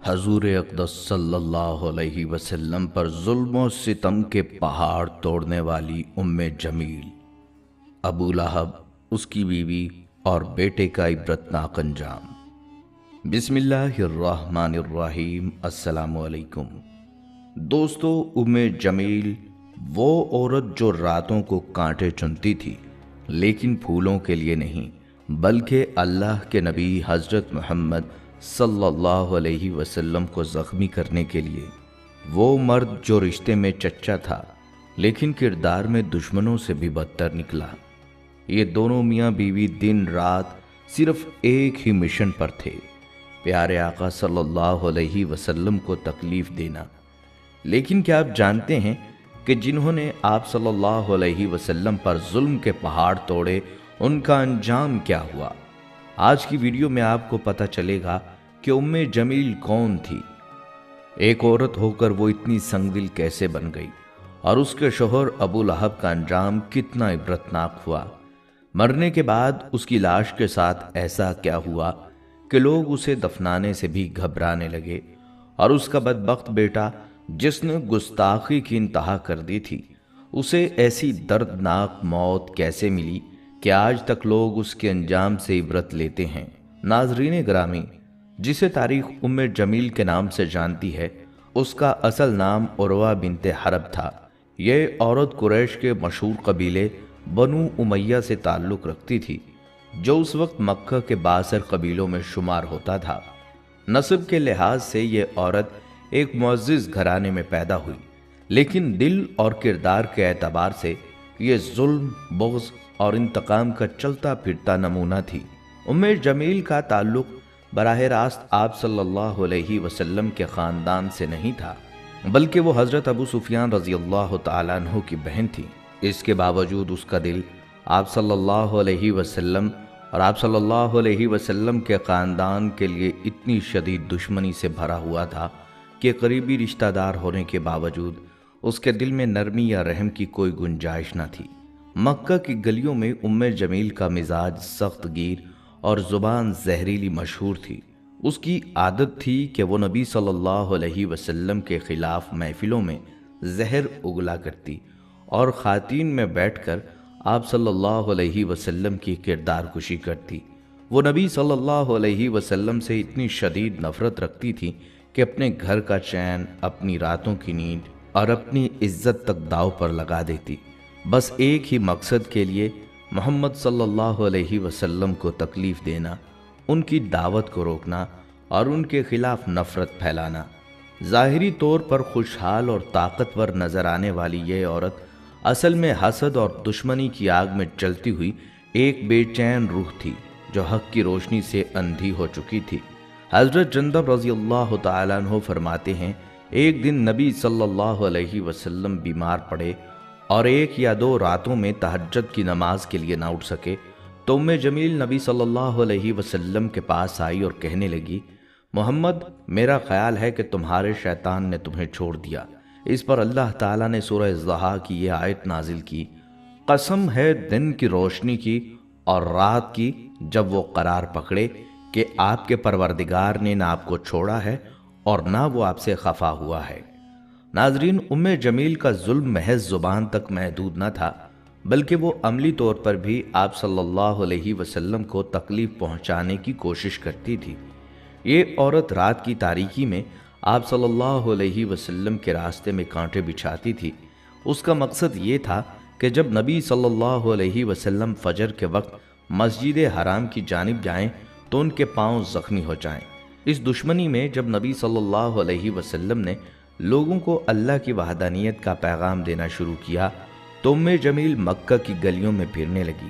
حضور اقدس صلی اللہ علیہ وسلم پر ظلم و ستم کے پہاڑ توڑنے والی ام جمیل، ابو لہب، اس کی بیوی اور بیٹے کا عبرتناک انجام۔ بسم اللہ الرحمن الرحیم۔ السلام علیکم دوستو، ام جمیل وہ عورت جو راتوں کو کانٹے چنتی تھی، لیکن پھولوں کے لیے نہیں بلکہ اللہ کے نبی حضرت محمد صلی اللہ علیہ وسلم کو زخمی کرنے کے لیے۔ وہ مرد جو رشتے میں چچا تھا لیکن کردار میں دشمنوں سے بھی بدتر نکلا۔ یہ دونوں میاں بیوی دن رات صرف ایک ہی مشن پر تھے، پیارے آقا صلی اللہ علیہ وسلم کو تکلیف دینا۔ لیکن کیا آپ جانتے ہیں کہ جنہوں نے آپ صلی اللہ علیہ وسلم پر ظلم کے پہاڑ توڑے، ان کا انجام کیا ہوا؟ آج کی ویڈیو میں آپ کو پتہ چلے گا کہ ام جمیل کون تھی، ایک عورت ہو کر وہ اتنی سنگ دل کیسے بن گئی، اور اس کے شوہر ابو لہب کا انجام کتنا عبرتناک ہوا۔ مرنے کے بعد اس کی لاش کے ساتھ ایسا کیا ہوا کہ لوگ اسے دفنانے سے بھی گھبرانے لگے، اور اس کا بدبخت بیٹا جس نے گستاخی کی انتہا کر دی تھی، اسے ایسی دردناک موت کیسے ملی کہ آج تک لوگ اس کے انجام سے عبرت لیتے ہیں۔ ناظرین گرامی، جسے تاریخ ام جمیل کے نام سے جانتی ہے، اس کا اصل نام عروہ بنت حرب تھا۔ یہ عورت قریش کے مشہور قبیلے بنو امیہ سے تعلق رکھتی تھی، جو اس وقت مکہ کے بااثر قبیلوں میں شمار ہوتا تھا۔ نسب کے لحاظ سے یہ عورت ایک معزز گھرانے میں پیدا ہوئی، لیکن دل اور کردار کے اعتبار سے یہ ظلم، بغض اور انتقام کا چلتا پھرتا نمونہ تھی۔ ام جمیل کا تعلق براہ راست آپ صلی اللہ علیہ وسلم کے خاندان سے نہیں تھا، بلکہ وہ حضرت ابو سفیان رضی اللہ تعالیٰ عنہ کی بہن تھی۔ اس کے باوجود اس کا دل آپ صلی اللہ علیہ وسلم اور آپ صلی اللہ علیہ وسلم کے خاندان کے لیے اتنی شدید دشمنی سے بھرا ہوا تھا کہ قریبی رشتہ دار ہونے کے باوجود اس کے دل میں نرمی یا رحم کی کوئی گنجائش نہ تھی۔ مکہ کی گلیوں میں ام جمیل کا مزاج سخت گیر اور زبان زہریلی مشہور تھی۔ اس کی عادت تھی کہ وہ نبی صلی اللہ علیہ وسلم کے خلاف محفلوں میں زہر اگلا کرتی اور خواتین میں بیٹھ کر آپ صلی اللہ علیہ وسلم کی کردار کشی کرتی۔ وہ نبی صلی اللہ علیہ وسلم سے اتنی شدید نفرت رکھتی تھی کہ اپنے گھر کا چین، اپنی راتوں کی نیند اور اپنی عزت تک داؤ پر لگا دیتی، بس ایک ہی مقصد کے لیے، محمد صلی اللہ علیہ وسلم کو تکلیف دینا، ان کی دعوت کو روکنا اور ان کے خلاف نفرت پھیلانا۔ ظاہری طور پر خوشحال اور طاقتور نظر آنے والی یہ عورت اصل میں حسد اور دشمنی کی آگ میں جلتی ہوئی ایک بے چین روح تھی، جو حق کی روشنی سے اندھی ہو چکی تھی۔ حضرت جندب رضی اللہ تعالیٰ عنہ فرماتے ہیں، ایک دن نبی صلی اللہ علیہ وسلم بیمار پڑے اور ایک یا دو راتوں میں تہجد کی نماز کے لیے نہ اٹھ سکے، تو ام جمیل نبی صلی اللہ علیہ وسلم کے پاس آئی اور کہنے لگی، محمد، میرا خیال ہے کہ تمہارے شیطان نے تمہیں چھوڑ دیا۔ اس پر اللہ تعالیٰ نے سورہ الضحیٰ کی یہ آیت نازل کی، قسم ہے دن کی روشنی کی اور رات کی جب وہ قرار پکڑے کہ آپ کے پروردگار نے نہ آپ کو چھوڑا ہے اور نہ وہ آپ سے خفا ہوا ہے۔ ناظرین، ام جمیل کا ظلم محض زبان تک محدود نہ تھا، بلکہ وہ عملی طور پر بھی آپ صلی اللہ علیہ وسلم کو تکلیف پہنچانے کی کوشش کرتی تھی۔ یہ عورت رات کی تاریکی میں آپ صلی اللہ علیہ وسلم کے راستے میں کانٹے بچھاتی تھی۔ اس کا مقصد یہ تھا کہ جب نبی صلی اللہ علیہ وسلم فجر کے وقت مسجد حرام کی جانب جائیں تو ان کے پاؤں زخمی ہو جائیں۔ اس دشمنی میں جب نبی صلی اللہ علیہ وسلم نے لوگوں کو اللہ کی وحدانیت کا پیغام دینا شروع کیا تو ام جمیل مکہ کی گلیوں میں پھرنے لگی۔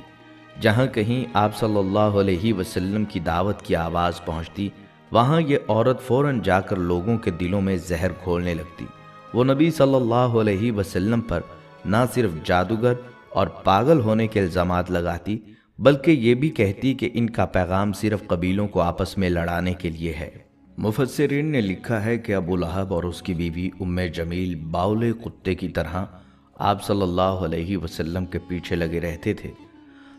جہاں کہیں آپ صلی اللہ علیہ وسلم کی دعوت کی آواز پہنچتی، وہاں یہ عورت فوراً جا کر لوگوں کے دلوں میں زہر کھولنے لگتی۔ وہ نبی صلی اللہ علیہ وسلم پر نہ صرف جادوگر اور پاگل ہونے کے الزامات لگاتی، بلکہ یہ بھی کہتی کہ ان کا پیغام صرف قبیلوں کو آپس میں لڑانے کے لیے ہے۔ مفسرین نے لکھا ہے کہ ابو لہب اور اس کی بیوی ام جمیل باولے کتے کی طرح آپ صلی اللہ علیہ وسلم کے پیچھے لگے رہتے تھے۔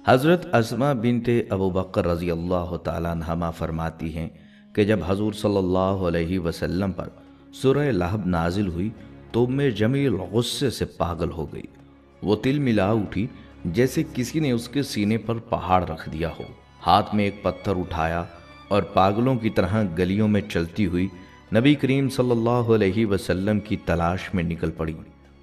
حضرت اسماء بنت ابو بکر رضی اللہ تعالیٰ عنہما فرماتی ہیں کہ جب حضور صلی اللہ علیہ وسلم پر سورہ لہب نازل ہوئی تو جمیل غصے سے پاگل ہو گئی۔ وہ تل ملا اٹھی جیسے کسی نے اس کے سینے پر پہاڑ رکھ دیا ہو۔ ہاتھ میں ایک پتھر اٹھایا اور پاگلوں کی طرح گلیوں میں چلتی ہوئی نبی کریم صلی اللہ علیہ وسلم کی تلاش میں نکل پڑی۔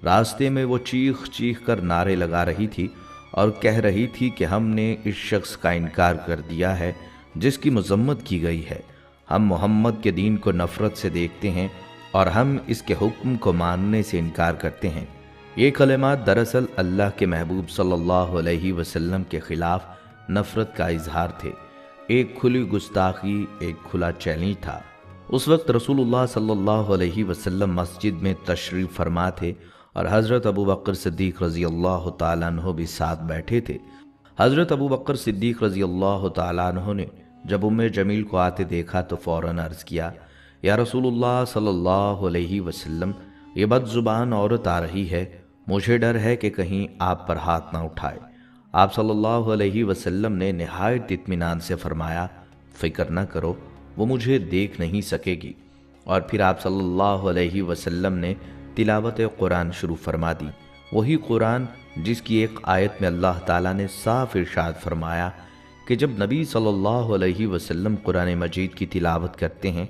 راستے میں وہ چیخ چیخ کر نعرے لگا رہی تھی اور کہہ رہی تھی کہ ہم نے اس شخص کا انکار کر دیا ہے جس کی مذمت کی گئی ہے۔ ہم محمد کے دین کو نفرت سے دیکھتے ہیں اور ہم اس کے حکم کو ماننے سے انکار کرتے ہیں۔ یہ کلمات دراصل اللہ کے محبوب صلی اللہ علیہ وسلم کے خلاف نفرت کا اظہار تھے، ایک کھلی گستاخی، ایک کھلا چیلنج تھا۔ اس وقت رسول اللہ صلی اللہ علیہ وسلم مسجد میں تشریف فرما تھے اور حضرت ابو بکر صدیق رضی اللہ تعالیٰ عنہ بھی ساتھ بیٹھے تھے۔ حضرت ابو بکر صدیق رضی اللہ تعالیٰ عنہ نے جب جمیل کو آتے دیکھا تو فوراً عرض کیا، یا رسول اللہ صلی اللہ علیہ وسلم، یہ بد زبان عورت آ رہی ہے، مجھے ڈر ہے کہ کہیں آپ پر ہاتھ نہ اٹھائے۔ آپ صلی اللہ علیہ وسلم نے نہایت اطمینان سے فرمایا، فکر نہ کرو، وہ مجھے دیکھ نہیں سکے گی۔ اور پھر آپ صلی اللہ علیہ وسلم نے تلاوت قرآن شروع فرما دی، وہی قرآن جس کی ایک آیت میں اللہ تعالیٰ نے صاف ارشاد فرمایا کہ جب نبی صلی اللہ علیہ وسلم قرآن مجید کی تلاوت کرتے ہیں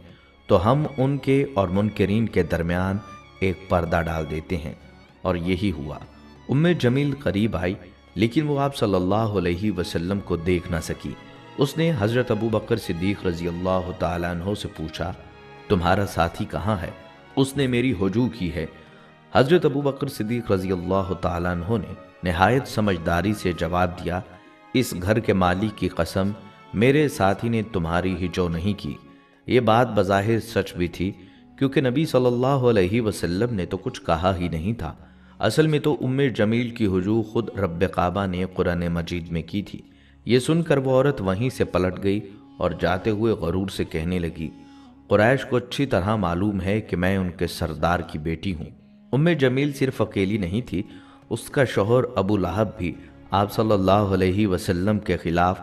تو ہم ان کے اور منکرین کے درمیان ایک پردہ ڈال دیتے ہیں۔ اور یہی ہوا۔ جمیل قریب آئی لیکن وہ آپ صلی اللہ علیہ وسلم کو دیکھ نہ سکی۔ اس نے حضرت ابو بکر صدیق رضی اللہ تعالیٰ عنہ سے پوچھا، تمہارا ساتھی کہاں ہے؟ اس نے میری ہجوم کی ہے۔ حضرت ابو بکر صدیق رضی اللہ تعالیٰ عنہ نے نہایت سمجھداری سے جواب دیا، اس گھر کے مالک کی قسم، میرے ساتھی نے تمہاری ہجو نہیں کی۔ یہ بات بظاہر سچ بھی تھی کیونکہ نبی صلی اللہ علیہ وسلم نے تو کچھ کہا ہی نہیں تھا۔ اصل میں تو جمیل کی ہجو خود رب کعبہ نے قرآن مجید میں کی تھی۔ یہ سن کر وہ عورت وہیں سے پلٹ گئی اور جاتے ہوئے غرور سے کہنے لگی، قریش کو اچھی طرح معلوم ہے کہ میں ان کے سردار کی بیٹی ہوں۔ جمیل صرف اکیلی نہیں تھی، اس کا شوہر ابو لہب بھی آپ صلی اللہ علیہ وسلم کے خلاف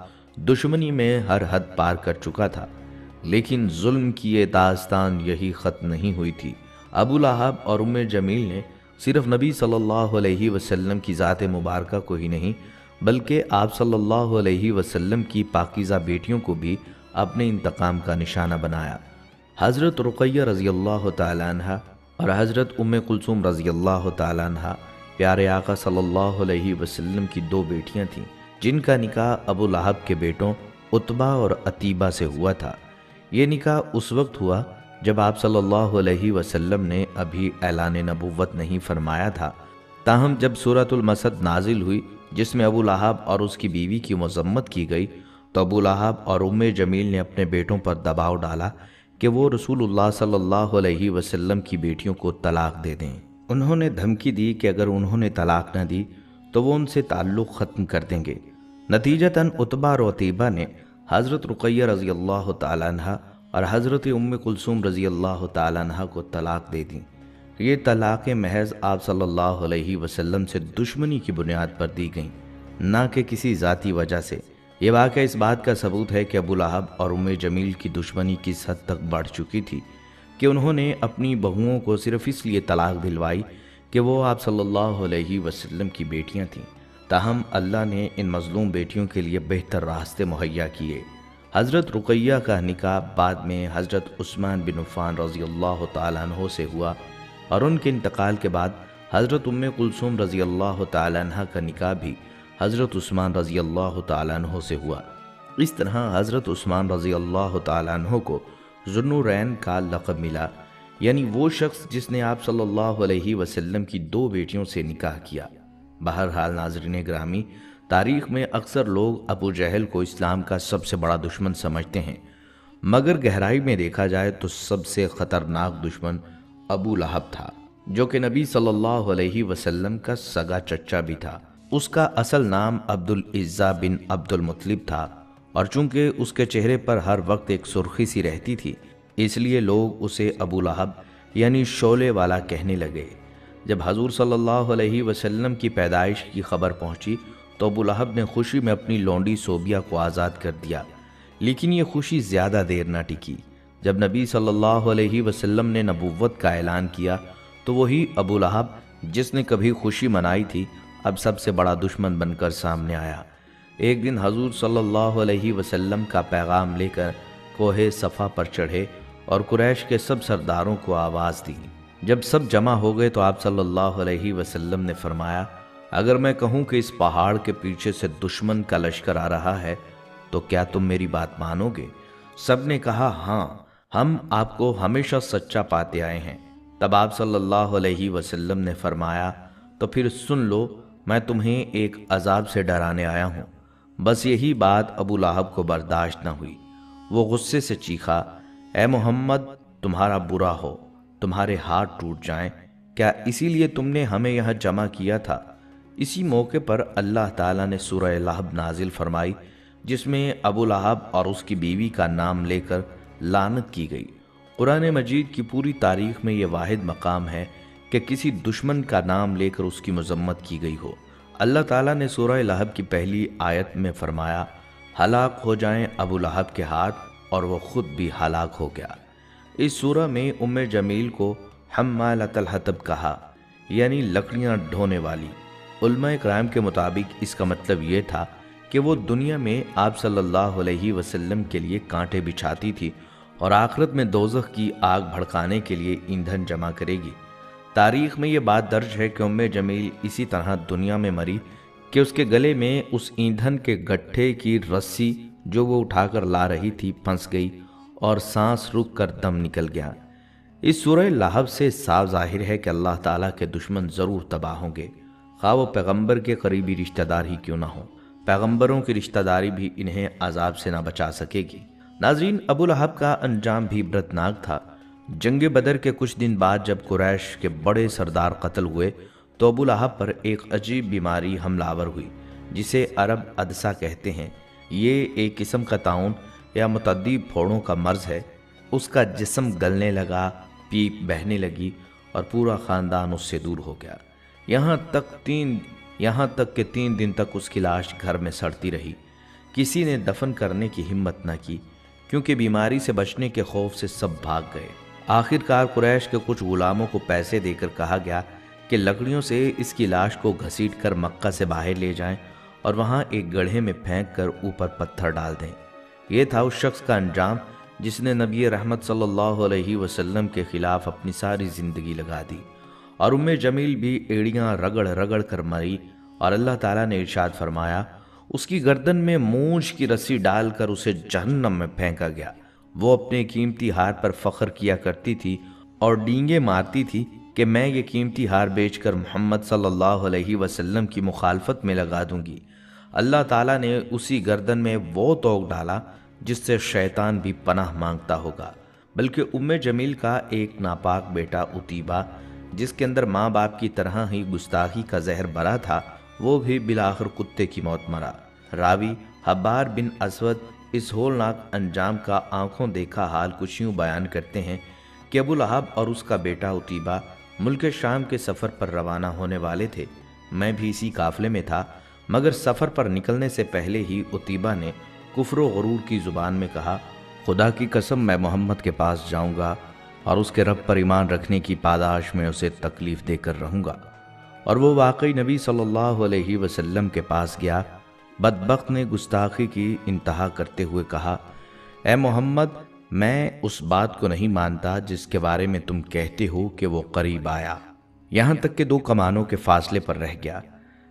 دشمنی میں ہر حد پار کر چکا تھا۔ لیکن ظلم کی یہ داستان یہی ختم نہیں ہوئی تھی۔ ابو لہب اور جمیل نے صرف نبی صلی اللہ علیہ وسلم کی ذات مبارکہ کو ہی نہیں بلکہ آپ صلی اللہ علیہ وسلم کی پاکیزہ بیٹیوں کو بھی اپنے انتقام کا نشانہ بنایا۔ حضرت رقیہ رضی اللہ تعالیٰ عنہ اور حضرت کلثوم رضی اللہ تعالیٰ عنہ پیارے آقا صلی اللہ علیہ وسلم کی دو بیٹیاں تھیں جن کا نکاح ابو لہب کے بیٹوں عتبہ اور عتیبہ سے ہوا تھا۔ یہ نکاح اس وقت ہوا جب آپ صلی اللہ علیہ وسلم نے ابھی اعلان نبوت نہیں فرمایا تھا۔ تاہم جب سورۃ المسد نازل ہوئی جس میں ابو لہب اور اس کی بیوی کی مذمت کی گئی تو ابو لہب اور جمیل نے اپنے بیٹوں پر دباؤ ڈالا کہ وہ رسول اللہ صلی اللہ علیہ وسلم کی بیٹیوں کو طلاق دے دیں۔ انہوں نے دھمکی دی کہ اگر انہوں نے طلاق نہ دی تو وہ ان سے تعلق ختم کر دیں گے۔ نتیجتاً عتبہ اور عتیبہ نے حضرت رقیہ رضی اللہ تعالیٰ عنہ اور حضرت کلثوم رضی اللہ تعالیٰ عنہ کو طلاق دے دیں۔ یہ طلاق محض آپ صلی اللہ علیہ وسلم سے دشمنی کی بنیاد پر دی گئیں، نہ کہ کسی ذاتی وجہ سے۔ یہ واقعہ اس بات کا ثبوت ہے کہ ابو لہب اور جمیل کی دشمنی کس حد تک بڑھ چکی تھی کہ انہوں نے اپنی بہوؤں کو صرف اس لیے طلاق دلوائی کہ وہ آپ صلی اللہ علیہ وسلم کی بیٹیاں تھیں۔ تاہم اللہ نے ان مظلوم بیٹیوں کے لیے بہتر راستے مہیا کیے۔ حضرت رقیہ کا نکاح بعد میں حضرت عثمان بن عفان رضی اللہ تعالیٰ عنہ سے ہوا اور ان کے انتقال کے بعد حضرت کلثوم رضی اللہ تعالیٰ عنہ کا نکاح بھی حضرت عثمان رضی اللہ تعالیٰ عنہ سے ہوا۔ اس طرح حضرت عثمان رضی اللہ تعالیٰ عنہ کو ذوالنورین کا لقب ملا، یعنی وہ شخص جس نے آپ صلی اللہ علیہ وسلم کی دو بیٹیوں سے نکاح کیا۔ بہرحال ناظرین گرامی، تاریخ میں اکثر لوگ ابو جہل کو اسلام کا سب سے بڑا دشمن سمجھتے ہیں، مگر گہرائی میں دیکھا جائے تو سب سے خطرناک دشمن ابو لہب تھا، جو کہ نبی صلی اللہ علیہ وسلم کا سگا چچا بھی تھا۔ اس کا اصل نام عبد العزہ بن عبد المطلب تھا، اور چونکہ اس کے چہرے پر ہر وقت ایک سرخی سی رہتی تھی اس لیے لوگ اسے ابو لہب یعنی شعلے والا کہنے لگے۔ جب حضور صلی اللہ علیہ وسلم کی پیدائش کی خبر پہنچی تو ابو لہب نے خوشی میں اپنی لونڈی صوبیہ کو آزاد کر دیا، لیکن یہ خوشی زیادہ دیر نہ ٹکی۔ جب نبی صلی اللہ علیہ وسلم نے نبوت کا اعلان کیا تو وہی ابو لہب جس نے کبھی خوشی منائی تھی اب سب سے بڑا دشمن بن کر سامنے آیا۔ ایک دن حضور صلی اللہ علیہ وسلم کا پیغام لے کر کوہ صفا پر چڑھے اور قریش کے سب سرداروں کو آواز دی۔ جب سب جمع ہو گئے تو آپ صلی اللہ علیہ وسلم نے فرمایا، اگر میں کہوں کہ اس پہاڑ کے پیچھے سے دشمن کا لشکر آ رہا ہے تو کیا تم میری بات مانو گے؟ سب نے کہا ہاں، ہم آپ کو ہمیشہ سچا پاتے آئے ہیں۔ تب آپ صلی اللہ علیہ وسلم نے فرمایا، تو پھر سن لو، میں تمہیں ایک عذاب سے ڈرانے آیا ہوں۔ بس یہی بات ابو لہب کو برداشت نہ ہوئی۔ وہ غصے سے چیخا، اے محمد، تمہارا برا ہو، تمہارے ہاتھ ٹوٹ جائیں، کیا اسی لیے تم نے ہمیں یہاں جمع کیا تھا؟ اسی موقع پر اللہ تعالیٰ نے سورہ لہب نازل فرمائی، جس میں ابو لہب اور اس کی بیوی کا نام لے کر لعنت کی گئی۔ قرآن مجید کی پوری تاریخ میں یہ واحد مقام ہے کہ کسی دشمن کا نام لے کر اس کی مذمت کی گئی ہو۔ اللہ تعالیٰ نے سورہ لہب کی پہلی آیت میں فرمایا، ہلاک ہو جائیں ابو لہب کے ہاتھ، اور وہ خود بھی ہلاک ہو گیا۔ اس سورہ میں ام جمیل کو حمالۃ الحطب کہا، یعنی لکڑیاں ڈھونے والی۔ علماء کرام کے مطابق اس کا مطلب یہ تھا کہ وہ دنیا میں آپ صلی اللہ علیہ وسلم کے لیے کانٹے بچھاتی تھی اور آخرت میں دوزخ کی آگ بھڑکانے کے لیے ایندھن جمع کرے گی۔ تاریخ میں یہ بات درج ہے کہ ام جمیل اسی طرح دنیا میں مری کہ اس کے گلے میں اس ایندھن کے گٹھے کی رسی جو وہ اٹھا کر لا رہی تھی پھنس گئی اور سانس رک کر دم نکل گیا۔ اس سورہ لہب سے صاف ظاہر ہے کہ اللہ تعالیٰ کے دشمن ضرور تباہ ہوں گے، خواہ وہ پیغمبر کے قریبی رشتہ دار ہی کیوں نہ ہوں۔ پیغمبروں کی رشتہ داری بھی انہیں عذاب سے نہ بچا سکے گی۔ ناظرین، ابو لہب کا انجام بھی عبرتناک تھا۔ جنگ بدر کے کچھ دن بعد جب قریش کے بڑے سردار قتل ہوئے تو ابو لہب پر ایک عجیب بیماری حملہ آور ہوئی جسے عرب عدسہ کہتے ہیں۔ یہ ایک قسم کا طاعون یا متعدی پھوڑوں کا مرض ہے۔ اس کا جسم گلنے لگا، پیپ بہنے لگی اور پورا خاندان اس سے دور ہو گیا، یہاں تک کہ 3 دن تک اس کی لاش گھر میں سڑتی رہی۔ کسی نے دفن کرنے کی ہمت نہ کی کیونکہ بیماری سے بچنے کے خوف سے سب بھاگ گئے۔ آخرکار قریش کے کچھ غلاموں کو پیسے دے کر کہا گیا کہ لکڑیوں سے اس کی لاش کو گھسیٹ کر مکہ سے باہر لے جائیں اور وہاں ایک گڑھے میں پھینک کر اوپر پتھر ڈال دیں۔ یہ تھا اس شخص کا انجام جس نے نبی رحمت صلی اللہ علیہ وسلم کے خلاف اپنی ساری زندگی لگا دی، اور ام جمیل بھی ایڑیاں رگڑ رگڑ کر مری، اور اللہ تعالیٰ نے ارشاد فرمایا، اس کی گردن میں مونچھ کی رسی ڈال کر اسے جہنم میں پھینکا گیا۔ وہ اپنے قیمتی ہار پر فخر کیا کرتی تھی اور ڈینگیں مارتی تھی کہ میں یہ قیمتی ہار بیچ کر محمد صلی اللہ علیہ وسلم کی مخالفت میں لگا دوں گی۔ اللہ تعالیٰ نے اسی گردن میں وہ توق ڈالا جس سے شیطان بھی پناہ مانگتا ہوگا۔ بلکہ ام جمیل کا ایک ناپاک بیٹا عتیبہ، جس کے اندر ماں باپ کی طرح ہی گستاخی کا زہر بھرا تھا، وہ بھی بالآخر کتے کی موت مرا۔ راوی حبار بن اسود اس ہولناک انجام کا آنکھوں دیکھا حال کچھ یوں بیان کرتے ہیں کہ ابو لہب اور اس کا بیٹا عتیبہ ملک شام کے سفر پر روانہ ہونے والے تھے۔ میں بھی اسی قافلے میں تھا، مگر سفر پر نکلنے سے پہلے ہی عتیبہ نے کفر و غرور کی زبان میں کہا، خدا کی قسم میں محمد کے پاس جاؤں گا اور اس کے رب پر ایمان رکھنے کی پاداش میں اسے تکلیف دے کر رہوں گا۔ اور وہ واقعی نبی صلی اللہ علیہ وسلم کے پاس گیا۔ بدبخت نے گستاخی کی انتہا کرتے ہوئے کہا، اے محمد، میں اس بات کو نہیں مانتا جس کے بارے میں تم کہتے ہو کہ وہ قریب آیا، یہاں تک کہ 2 کمانوں کے فاصلے پر رہ گیا۔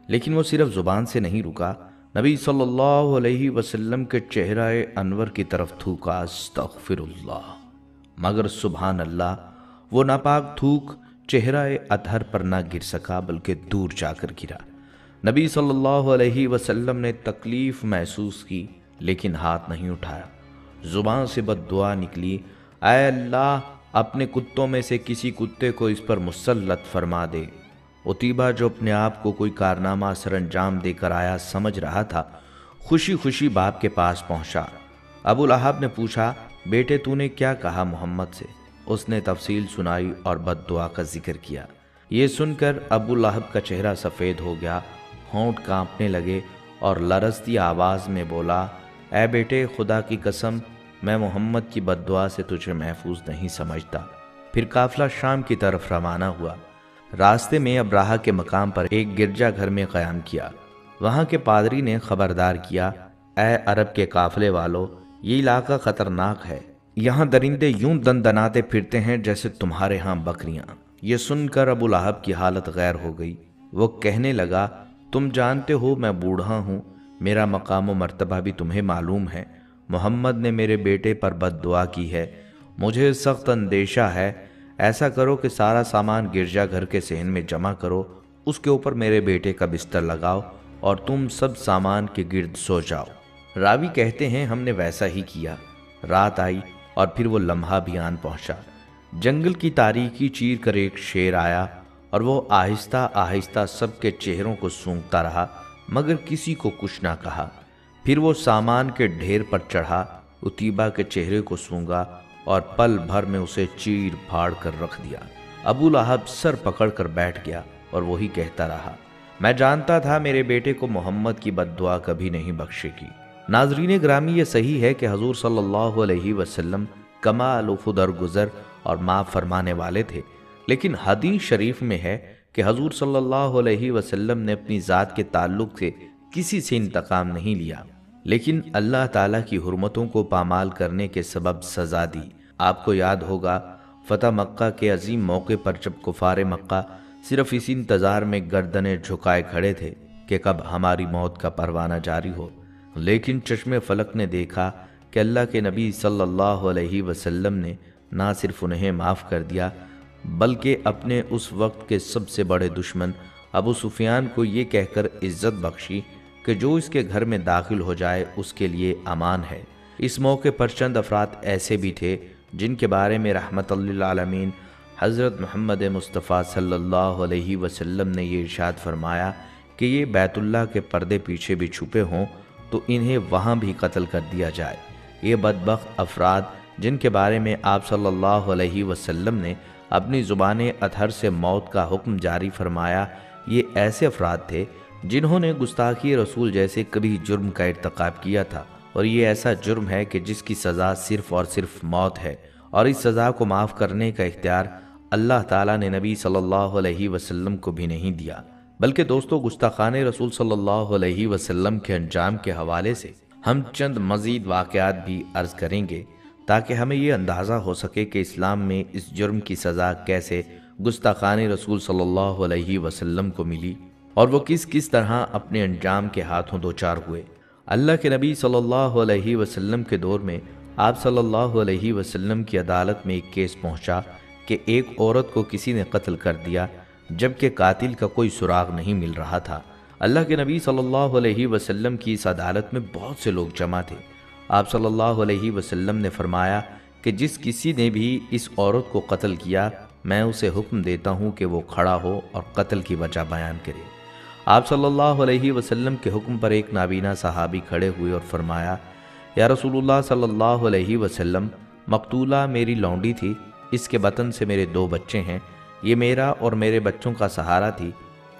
لیکن وہ صرف زبان سے نہیں رکا، نبی صلی اللہ علیہ وسلم کے چہرہ انور کی طرف تھوکا، استغفر اللہ، مگر سبحان اللہ، وہ ناپاک تھوک چہرہ اطہر پر نہ گر سکا بلکہ دور جا کر گرا۔ نبی صلی اللہ علیہ وسلم نے تکلیف محسوس کی لیکن ہاتھ نہیں اٹھایا۔ زبان سے بد دعا نکلی، اے اللہ، اپنے کتوں میں سے کسی کتے کو اس پر مسلط فرما دے۔ عتیبہ جو اپنے آپ کو کوئی کارنامہ سر انجام دے کر آیا سمجھ رہا تھا، خوشی خوشی باپ کے پاس پہنچا۔ ابو لہب نے پوچھا، بیٹے تو نے کیا کہا محمد سے؟ اس نے تفصیل سنائی اور بد دعا کا ذکر کیا۔ یہ سن کر ابو لہب کا چہرہ سفید ہو گیا، ہونٹ کانپنے لگے اور لرزتی آواز میں بولا، اے بیٹے، خدا کی قسم میں محمد کی بد دعا سے تجھے محفوظ نہیں سمجھتا۔ پھر قافلہ شام کی طرف روانہ ہوا۔ راستے میں ابراہہ کے مقام پر ایک گرجا گھر میں قیام کیا۔ وہاں کے پادری نے خبردار کیا، اے عرب کے قافلے والو، یہ علاقہ خطرناک ہے، یہاں درندے یوں دندناتے پھرتے ہیں جیسے تمہارے ہاں بکریاں۔ یہ سن کر ابو لہب کی حالت غیر ہو گئی۔ وہ کہنے لگا، تم جانتے ہو میں بوڑھا ہوں، میرا مقام و مرتبہ بھی تمہیں معلوم ہے، محمد نے میرے بیٹے پر بد دعا کی ہے، مجھے سخت اندیشہ ہے، ایسا کرو کہ سارا سامان گرجا گھر کے صحن میں جمع کرو، اس کے اوپر میرے بیٹے کا بستر لگاؤ اور تم سب سامان کے گرد سو جاؤ۔ راوی کہتے ہیں ہم نے ویسا ہی کیا۔ رات آئی اور پھر وہ لمحہ بھی آن پہنچا۔ جنگل کی تاریکی چیر کر ایک شیر آیا اور وہ آہستہ آہستہ سب کے چہروں کو سونگھتا رہا مگر کسی کو کچھ نہ کہا۔ پھر وہ سامان کے ڈھیر پر چڑھا، اتیبہ کے چہرے کو سونگھا اور پل بھر میں اسے چیر پھاڑ کر رکھ دیا۔ ابو لہب سر پکڑ کر بیٹھ گیا اور وہی کہتا رہا، میں جانتا تھا میرے بیٹے کو محمد کی بد دعا کبھی نہیں بخشے گی۔ ناظرین گرامی، یہ صحیح ہے کہ حضور صلی اللہ علیہ وسلم کمال و درگزر اور معاف فرمانے والے تھے، لیکن حدیث شریف میں ہے کہ حضور صلی اللہ علیہ وسلم نے اپنی ذات کے تعلق سے کسی سے انتقام نہیں لیا، لیکن اللہ تعالیٰ کی حرمتوں کو پامال کرنے کے سبب سزا دی۔ آپ کو یاد ہوگا فتح مکہ کے عظیم موقع پر جب کفار مکہ صرف اسی انتظار میں گردنیں جھکائے کھڑے تھے کہ کب ہماری موت کا پروانہ جاری ہو، لیکن چشم فلک نے دیکھا کہ اللہ کے نبی صلی اللہ علیہ وسلم نے نہ صرف انہیں معاف کر دیا بلکہ اپنے اس وقت کے سب سے بڑے دشمن ابو سفیان کو یہ کہہ کر عزت بخشی کہ جو اس کے گھر میں داخل ہو جائے اس کے لیے امان ہے۔ اس موقع پر چند افراد ایسے بھی تھے جن کے بارے میں رحمت للعالمین حضرت محمد مصطفیٰ صلی اللہ علیہ وسلم نے یہ ارشاد فرمایا کہ یہ بیت اللہ کے پردے پیچھے بھی چھپے ہوں تو انہیں وہاں بھی قتل کر دیا جائے۔ یہ بدبخت افراد جن کے بارے میں آپ صلی اللہ علیہ وسلم نے اپنی زبان اطہر سے موت کا حکم جاری فرمایا، یہ ایسے افراد تھے جنہوں نے گستاخی رسول جیسے کبھی جرم کا ارتکاب کیا تھا، اور یہ ایسا جرم ہے کہ جس کی سزا صرف اور صرف موت ہے، اور اس سزا کو معاف کرنے کا اختیار اللہ تعالیٰ نے نبی صلی اللہ علیہ وسلم کو بھی نہیں دیا۔ بلکہ دوستو، گستاخان رسول صلی اللہ علیہ وسلم کے انجام کے حوالے سے ہم چند مزید واقعات بھی عرض کریں گے تاکہ ہمیں یہ اندازہ ہو سکے کہ اسلام میں اس جرم کی سزا کیسے گستاخان رسول صلی اللہ علیہ وسلم کو ملی اور وہ کس کس طرح اپنے انجام کے ہاتھوں دوچار ہوئے۔ اللہ کے نبی صلی اللہ علیہ وسلم کے دور میں آپ صلی اللہ علیہ وسلم کی عدالت میں ایک کیس پہنچا کہ ایک عورت کو کسی نے قتل کر دیا جبکہ قاتل کا کوئی سراغ نہیں مل رہا تھا۔ اللہ کے نبی صلی اللہ علیہ وسلم کی اس عدالت میں بہت سے لوگ جمع تھے۔ آپ صلی اللہ علیہ وسلم نے فرمایا کہ جس کسی نے بھی اس عورت کو قتل کیا میں اسے حکم دیتا ہوں کہ وہ کھڑا ہو اور قتل کی وجہ بیان کرے۔ آپ صلی اللہ علیہ وسلم کے حکم پر ایک نابینا صحابی کھڑے ہوئے اور فرمایا، یا رسول اللہ صلی اللہ علیہ وسلم، مقتولہ میری لونڈی تھی، اس کے بطن سے میرے 2 بچے ہیں، یہ میرا اور میرے بچوں کا سہارا تھی،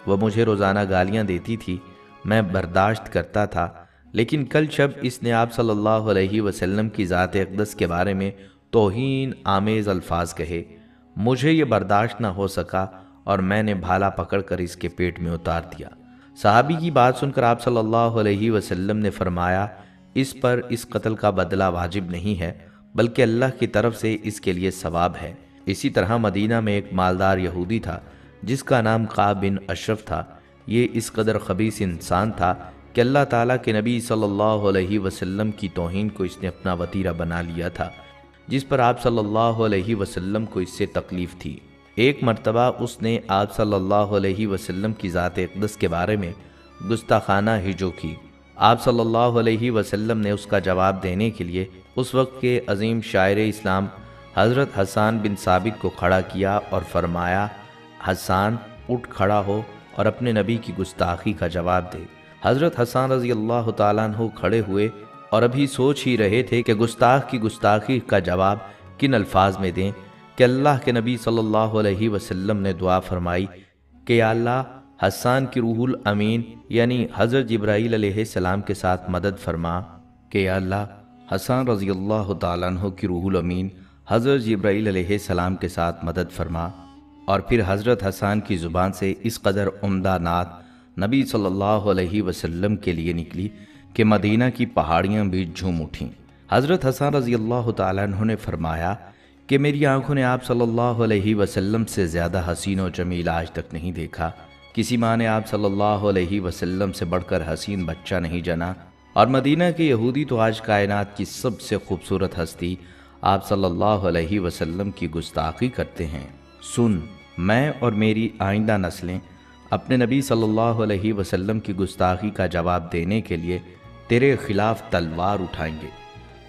وہ مجھے روزانہ گالیاں دیتی تھی، میں برداشت کرتا تھا، لیکن کل شب اس نے آپ صلی اللہ علیہ وسلم کی ذات اقدس کے بارے میں توہین آمیز الفاظ کہے، مجھے یہ برداشت نہ ہو سکا اور میں نے بھالا پکڑ کر اس کے پیٹ میں اتار دیا۔ صحابی کی بات سن کر آپ صلی اللہ علیہ وسلم نے فرمایا، اس پر اس قتل کا بدلہ واجب نہیں ہے بلکہ اللہ کی طرف سے اس کے لیے ثواب ہے۔ اسی طرح مدینہ میں ایک مالدار یہودی تھا جس کا نام قعب بن اشرف تھا۔ یہ اس قدر خبیث انسان تھا کہ اللہ تعالیٰ کے نبی صلی اللہ علیہ وسلم کی توہین کو اس نے اپنا وتیرہ بنا لیا تھا، جس پر آپ صلی اللہ علیہ وسلم کو اس سے تکلیف تھی۔ ایک مرتبہ اس نے آپ صلی اللہ علیہ وسلم کی ذات اقدس کے بارے میں گستاخانہ ہجو کی۔ آپ صلی اللہ علیہ وسلم نے اس کا جواب دینے کے لیے اس وقت کے عظیم شاعر اسلام حضرت حسان بن ثابت کو کھڑا کیا اور فرمایا، حسان اٹھ کھڑا ہو اور اپنے نبی کی گستاخی کا جواب دے۔ حضرت حسان رضی اللہ تعالیٰ عنہ کھڑے ہوئے اور ابھی سوچ ہی رہے تھے کہ گستاخ کی گستاخی کا جواب کن الفاظ میں دیں کہ اللہ کے نبی صلی اللہ علیہ وسلم نے دعا فرمائی کہ یا اللہ، حسان کی روح الامین یعنی حضرت جبرائیل علیہ السلام کے ساتھ مدد فرما کہ یا اللہ حسان رضی اللہ تعالیٰ عنہ کی روح الامین حضرت جبرائیل علیہ السلام کے ساتھ مدد فرما، اور پھر حضرت حسان کی زبان سے اس قدر عمدہ نعت نبی صلی اللہ علیہ وسلم کے لیے نکلی کہ مدینہ کی پہاڑیاں بھی جھوم اٹھیں۔ حضرت حسان رضی اللہ تعالیٰ عنہ نے فرمایا کہ میری آنکھوں نے آپ صلی اللہ علیہ وسلم سے زیادہ حسین و جمیل آج تک نہیں دیکھا، کسی ماں نے آپ صلی اللہ علیہ وسلم سے بڑھ کر حسین بچہ نہیں جنا، اور مدینہ کے یہودی تو آج کائنات کی سب سے خوبصورت ہستی آپ صلی اللہ علیہ وسلم کی گستاخی کرتے ہیں۔ سن، میں اور میری آئندہ نسلیں اپنے نبی صلی اللہ علیہ وسلم کی گستاخی کا جواب دینے کے لیے تیرے خلاف تلوار اٹھائیں گے۔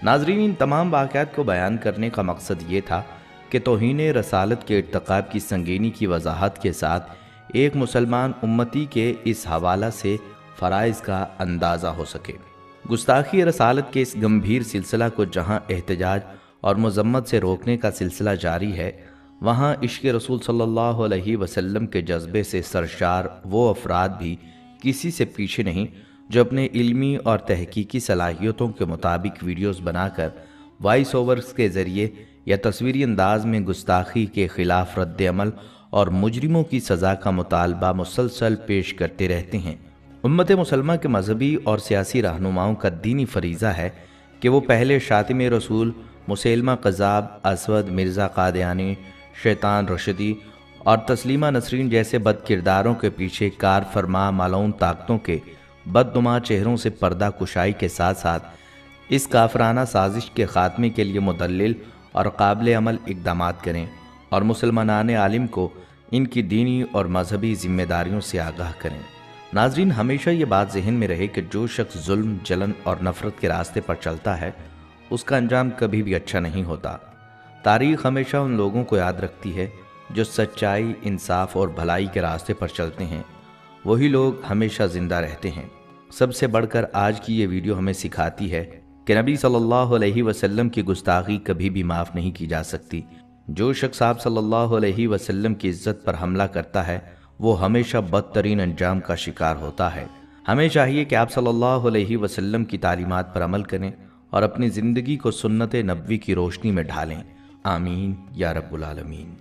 ناظرین، ان تمام واقعات کو بیان کرنے کا مقصد یہ تھا کہ توہین رسالت کے ارتکاب کی سنگینی کی وضاحت کے ساتھ ایک مسلمان امتی کے اس حوالہ سے فرائض کا اندازہ ہو سکے۔ گستاخی رسالت کے اس گمبھیر سلسلہ کو جہاں احتجاج اور مذمت سے روکنے کا سلسلہ جاری ہے، وہاں عشق رسول صلی اللہ علیہ وسلم کے جذبے سے سرشار وہ افراد بھی کسی سے پیچھے نہیں جو اپنے علمی اور تحقیقی صلاحیتوں کے مطابق ویڈیوز بنا کر وائس اوورز کے ذریعے یا تصویری انداز میں گستاخی کے خلاف رد عمل اور مجرموں کی سزا کا مطالبہ مسلسل پیش کرتے رہتے ہیں۔ امت مسلمہ کے مذہبی اور سیاسی رہنماؤں کا دینی فریضہ ہے کہ وہ پہلے شاتم رسول مسیلمہ قذاب، اسود مرزا قادیانی، شیطان رشدی اور تسلیمہ نسرین جیسے بد کرداروں کے پیچھے کار فرما ملعون طاقتوں کے بدنما چہروں سے پردہ کشائی کے ساتھ ساتھ اس کافرانہ سازش کے خاتمے کے لیے مدلل اور قابل عمل اقدامات کریں، اور مسلمانان عالم کو ان کی دینی اور مذہبی ذمہ داریوں سے آگاہ کریں۔ ناظرین، ہمیشہ یہ بات ذہن میں رہے کہ جو شخص ظلم، جلن اور نفرت کے راستے پر چلتا ہے اس کا انجام کبھی بھی اچھا نہیں ہوتا۔ تاریخ ہمیشہ ان لوگوں کو یاد رکھتی ہے جو سچائی، انصاف اور بھلائی کے راستے پر چلتے ہیں، وہی لوگ ہمیشہ زندہ رہتے ہیں۔ سب سے بڑھ کر آج کی یہ ویڈیو ہمیں سکھاتی ہے کہ نبی صلی اللہ علیہ وسلم کی گستاخی کبھی بھی معاف نہیں کی جا سکتی۔ جو شخص آپ صلی اللہ علیہ وسلم کی عزت پر حملہ کرتا ہے وہ ہمیشہ بدترین انجام کا شکار ہوتا ہے۔ ہمیں چاہیے کہ آپ صلی اللہ علیہ وسلم کی تعلیمات پر عمل کریں اور اپنی زندگی کو سنت نبوی کی روشنی میں ڈھالیں۔ آمین یا رب العالمین۔